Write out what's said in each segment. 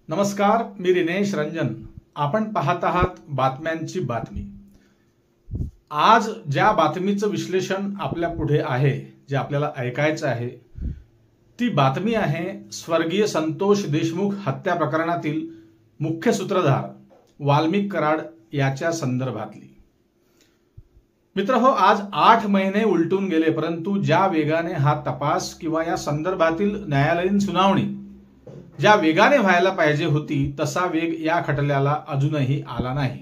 नमस्कार, मी रिनेश रंजन. आपण पाहत आहात बातम्यांची बातमी. आज ज्या बातमीचं विश्लेषण आपल्या पुढे आहे, जे आपल्याला ऐकायचं आहे, ती बातमी आहे स्वर्गीय संतोष देशमुख हत्या प्रकरणातील मुख्य सूत्रधार वाल्मिक कराड याच्या संदर्भातली. मित्रहो, आज 8 महिने उलटून गेले, परंतु ज्या वेगाने हा तपास किंवा या संदर्भातील न्यायालयीन सुनावणी ज्या वेगाने व्हायला पाहिजे होती, तसा वेग या खटल्याला अजूनही आला नाही.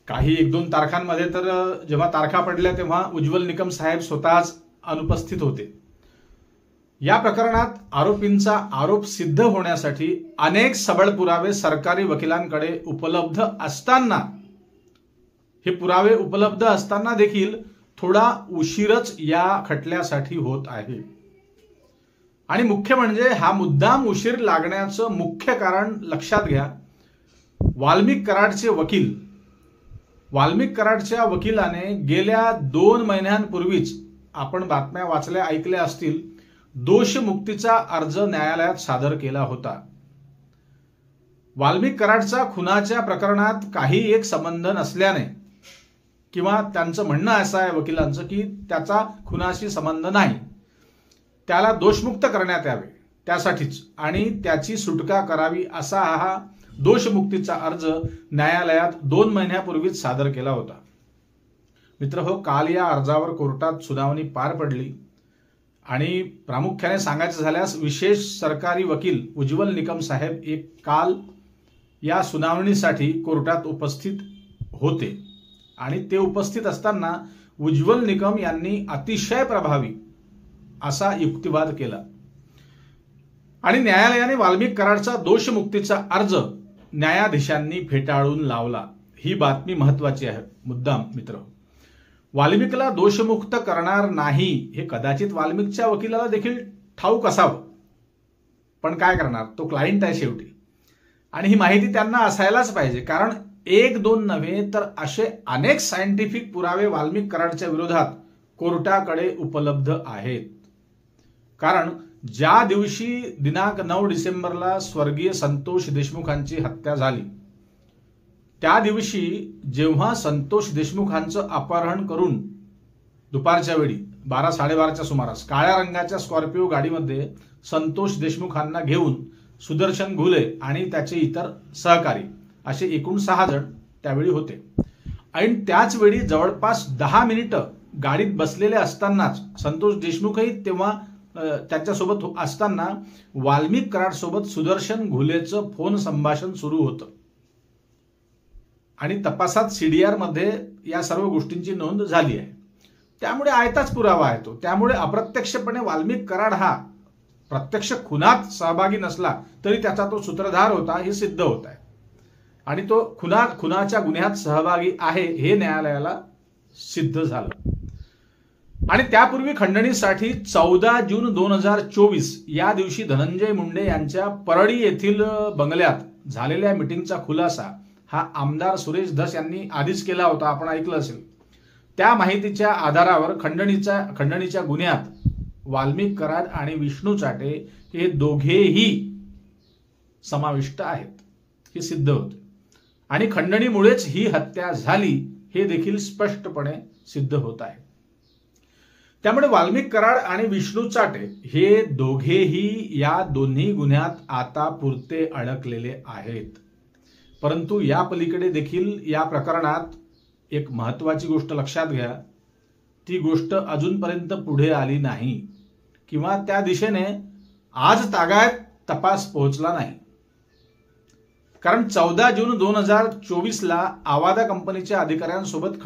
काही 1-2 तारखांमध्ये तर जेव्हा तारखा पडल्या तेव्हा उज्ज्वल निकम साहेब स्वतःच अनुपस्थित होते. या प्रकरणात आरोपींचा आरोप सिद्ध होण्यासाठी अनेक सबळ पुरावे सरकारी वकिलांकडे उपलब्ध असताना, हे पुरावे उपलब्ध असताना देखील थोडा उशीरच या खटल्यासाठी होत आहे. आणि मुख्य म्हणजे हा मुद्दाम उशीर लागण्याचं मुख्य कारण लक्षात घ्या. वाल्मिक कराडच्या वकिलाने गेल्या 2 महिन्यांपूर्वीच, आपण बातम्या वाचल्या ऐकल्या असतील, दोषमुक्तीचा अर्ज न्यायालयात सादर केला होता. वाल्मिक कराडचा खुनाच्या प्रकरणात काही एक संबंध नसल्याने, किंवा त्यांचं म्हणणं असं आहे वकिलांचं की त्याचा खुनाशी संबंध नाही, त्याला दोषमुक्त करण्यात यावे त्यासाठीच आणि त्याची सुटका करावी असा हा दोषमुक्तीचा अर्ज न्यायालयात 2 महिन्यापूर्वीच सादर केला होता. मित्रहो, काल या अर्जावर कोर्टात सुनावणी पार पडली आणि प्रामुख्याने सांगायचं झाल्यास विशेष सरकारी वकील उज्ज्वल निकम साहेब काल या सुनावणीसाठी कोर्टात उपस्थित होते. आणि ते उपस्थित असताना उज्ज्वल निकम यांनी अतिशय प्रभावी असा युक्तिवाद केला आणि न्यायालयाने वाल्मिक कराडचा दोषमुक्तीचा अर्ज न्यायाधीशांनी फेटाळून लावला. ही बातमी महत्वाची आहे मुद्दाम. मित्र, वाल्मिकला दोषमुक्त करणार नाही हे कदाचित वाल्मिकच्या वकिलाला देखील ठाऊक असावं, पण काय करणार, तो क्लायंट आहे शेवटी, आणि ही माहिती त्यांना असायलाच पाहिजे. कारण 1-2 नव्हे तर असे अनेक सायंटिफिक पुरावे वाल्मिक कराडच्या विरोधात कोर्टाकडे उपलब्ध आहेत. कारण ज्या दिवशी दिनांक 9 डिसेंबरला स्वर्गीय संतोष देशमुखांची हत्या झाली, त्या दिवशी जेव्हा संतोष देशमुखांचं अपहरण करून दुपारच्या वेळी 12-12:30च्या सुमारास काळ्या रंगाच्या स्कॉर्पिओ गाडीमध्ये संतोष देशमुखांना घेऊन सुदर्शन घुले आणि त्याचे इतर सहकारी असे एकूण 6 जण त्यावेळी होते. आणि त्याच वेळी जवळपास 10 मिनिटं गाडीत बसलेले असतानाच संतोष देशमुखही तेव्हा त्यांच्यासोबत असताना वाल्मिक कराड सोबत सुदर्शन घुलेचं फोन संभाषण सुरू होतं. आणि तपासात CDR मध्ये या सर्व गोष्टींची नोंद झाली आहे. त्यामुळे आयताच पुरावा आहे तो. त्यामुळे अप्रत्यक्षपणे वाल्मिक कराड हा प्रत्यक्ष खुनात सहभागी नसला तरी त्याचा तो सूत्रधार होता हे सिद्ध होत आहे. आणि तो खुनाच्या गुन्ह्यात सहभागी आहे हे न्यायालयाला सिद्ध झालं. आणि त्यापूर्वी खंडणीसाठी 14 जून 2024 या दिवशी धनंजय मुंडे यांच्या परळी येथील बंगल्यात झालेल्या मीटिंगचा खुलासा हा आमदार सुरेश धस यांनी आधीच केला होता, आपण ऐकलं असेल. त्या माहितीच्या आधारावर खंडणीच्या गुन्ह्यात वाल्मिक कराड आणि विष्णू चाटे हे दोघेही समाविष्ट आहेत हे सिद्ध होते. आणि खंडणीमुळेच ही हत्या झाली हे देखील स्पष्टपणे सिद्ध होत आहे. त्यामुळे वाल्मिक कराड आणि विष्णू चाटे हे दोघेही या दोन्ही गुन्ह्यात आता पुरते अडकलेले आहेत. परंतु या पलीकडे देखील या प्रकरणात एक महत्वाची गोष्ट लक्षात घ्या. ती गोष्ट अजूनपर्यंत पुढे आली नाही किंवा त्या दिशेने आज तागायत तपास पोहोचला नाही. कारण 14 जून 2024ला आवादा कंपनीच्या अधिकाऱ्यांसोबत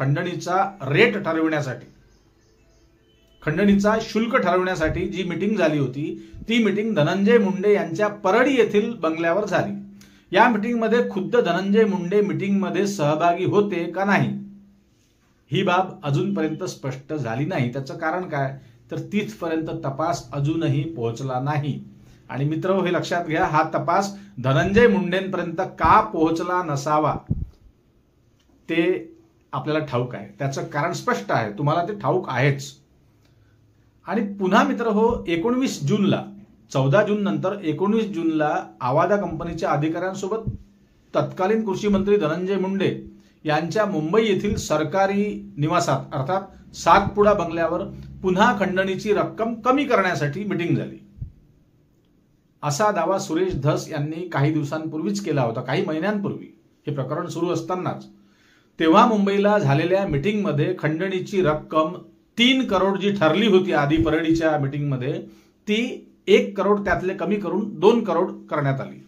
खंडणीचा शुल्क ठरवण्यासाठी जी मीटिंग झाली होती, ती मीटिंग धनंजय मुंडे यांच्या परळी येथील बंगल्यावर झाली. या मीटिंगमध्ये खुद्द धनंजय मुंडे मीटिंगमध्ये सहभागी होते का नाही ही बाब अजूनपर्यंत स्पष्ट झाली नाही. त्याचं कारण काय, तर तिथपर्यंत तपास अजूनही पोहोचला नाही. आणि मित्र, हे लक्षात घ्या, हा तपास धनंजय मुंडेंपर्यंत का पोहोचला नसावा ते आपल्याला ठाऊक आहे. त्याचं कारण स्पष्ट आहे, तुम्हाला ते ठाऊक आहेच. आणि पुन्हा मित्र हो, 19 जूनला 14 जून नंतर 19 जूनला आवादा कंपनीच्या अधिकाऱ्यांसोबत तत्कालीन कृषी मंत्री धनंजय मुंडे यांच्या मुंबई येथील सरकारी निवासात अर्थात सातपुडा बंगल्यावर पुन्हा खंडणीची रक्कम कमी करण्यासाठी मीटिंग झाली, असा दावा सुरेश धस यांनी काही दिवसांपूर्वीच केला होता, काही महिन्यांपूर्वी हे प्रकरण सुरू असतानाच. तेव्हा मुंबईला झालेल्या मीटिंगमध्ये खंडणीची रक्कम 3 करोड जी ठरली होती आधी परळीच्या मीटिंगमध्ये, ती 1 करोड त्यातले कमी करून 2 करोड करण्यात आली,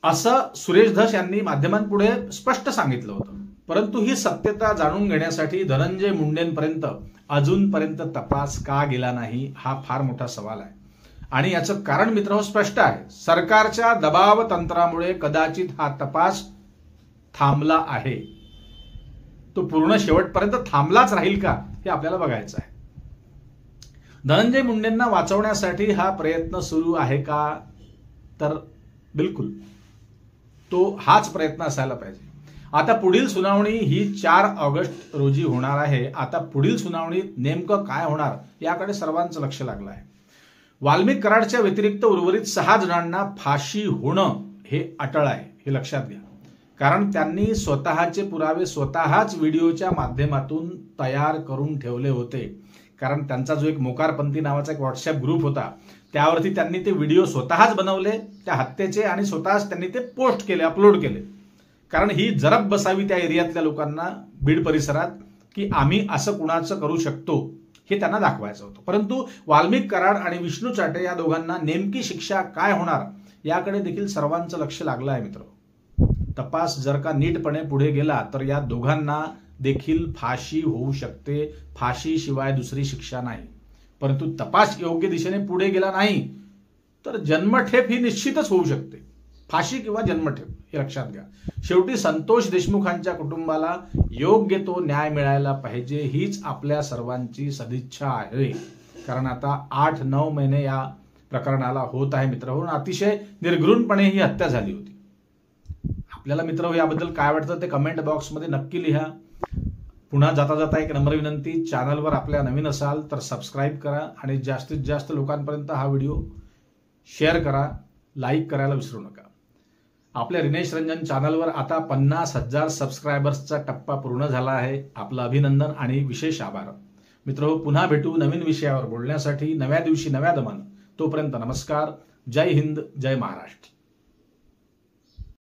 असं सुरेश धस यांनी माध्यमांपुढे स्पष्ट सांगितलं होतं. परंतु ही सत्यता जाणून घेण्यासाठी धनंजय मुंडेंपर्यंत अजूनपर्यंत तपास का गेला नाही, हा फार मोठा सवाल आहे. आणि याचं कारण मित्रांनो स्पष्ट आहे. सरकारच्या दबाव तंत्रामुळे कदाचित हा तपास थांबला आहे. तो पूर्ण शेवटपर्यंत थांबलाच राहील का हे आपल्याला बघायचं आहे. धनंजय मुंडेंना वाचवण्यासाठी हा प्रयत्न सुरू आहे का, तर बिलकुल तो हाच प्रयत्न असायला पाहिजे. आता पुढील सुनावणी ही 4 ऑगस्ट रोजी होणार आहे. आता पुढील सुनावणीत नेमकं काय होणार याकडे सर्वांचं लक्ष लागलं आहे. वाल्मिक कराडच्या व्यतिरिक्त उर्वरित 6 जणांना फाशी होणं हे अटळ आहे, हे लक्षात घ्या. कारण त्यांनी स्वतःचे पुरावे स्वतःच व्हिडिओच्या माध्यमातून तयार करून ठेवले होते. कारण त्यांचा जो एक मोकारपंथी नावाचा एक व्हॉट्सअप ग्रुप होता, त्यावरती त्यांनी ते व्हिडिओ स्वतःच बनवले त्या हत्येचे आणि स्वतःच त्यांनी ते पोस्ट केले, अपलोड केले. कारण ही जरब बसावी त्या एरियातल्या लोकांना, बीड परिसरात, की आम्ही असं कुणाचं करू शकतो हे त्यांना दाखवायचं होतं. परंतु वाल्मिक कराड आणि विष्णू चाटे या दोघांना नेमकी शिक्षा काय होणार याकडे देखील सर्वांचं लक्ष लागलं आहे मित्र. तपास जर का नीटपणे पुढे गेला तर या दोघांना देखील फाशी होऊ शकते. फाशीशिवाय दुसरी शिक्षा नाही. परंतु तपास योग्य दिशेने पुढे गेला नाही तर जन्मठेप ही निश्चितच होऊ शकते. फाशी किंवा जन्मठेप हे लक्षात घ्या. शेवटी संतोष देशमुखांच्या कुटुंबाला योग्य तो न्याय मिळायला पाहिजे हीच आपल्या सर्वांची सदिच्छा आहे. कारण आता 8-9 महिने या प्रकरणाला होत आहे मित्र. अतिशय निर्घृणपणे ही हत्या झाली होती. आपल्याला मित्र याबद्दल काय वाटतं ते कमेंट बॉक्समध्ये नक्की लिहा. पुन्हा जाता जाता एक नम्र विनंती, चॅनलवर आपल्या नवीन असाल तर सबस्क्राईब करा आणि जास्तीत जास्त लोकांपर्यंत हा व्हिडिओ शेअर करा, लाईक करायला विसरू नका. आपल्या रिनेश रंजन चॅनलवर आता 50,000 सबस्क्रायबर्सचा टप्पा पूर्ण झाला आहे. आपलं अभिनंदन आणि विशेष आभार. मित्रहो, पुन्हा भेटू नवीन विषयावर बोलण्यासाठी नव्या दिवशी नव्या दमानं. तोपर्यंत नमस्कार. जय हिंद, जय महाराष्ट्र.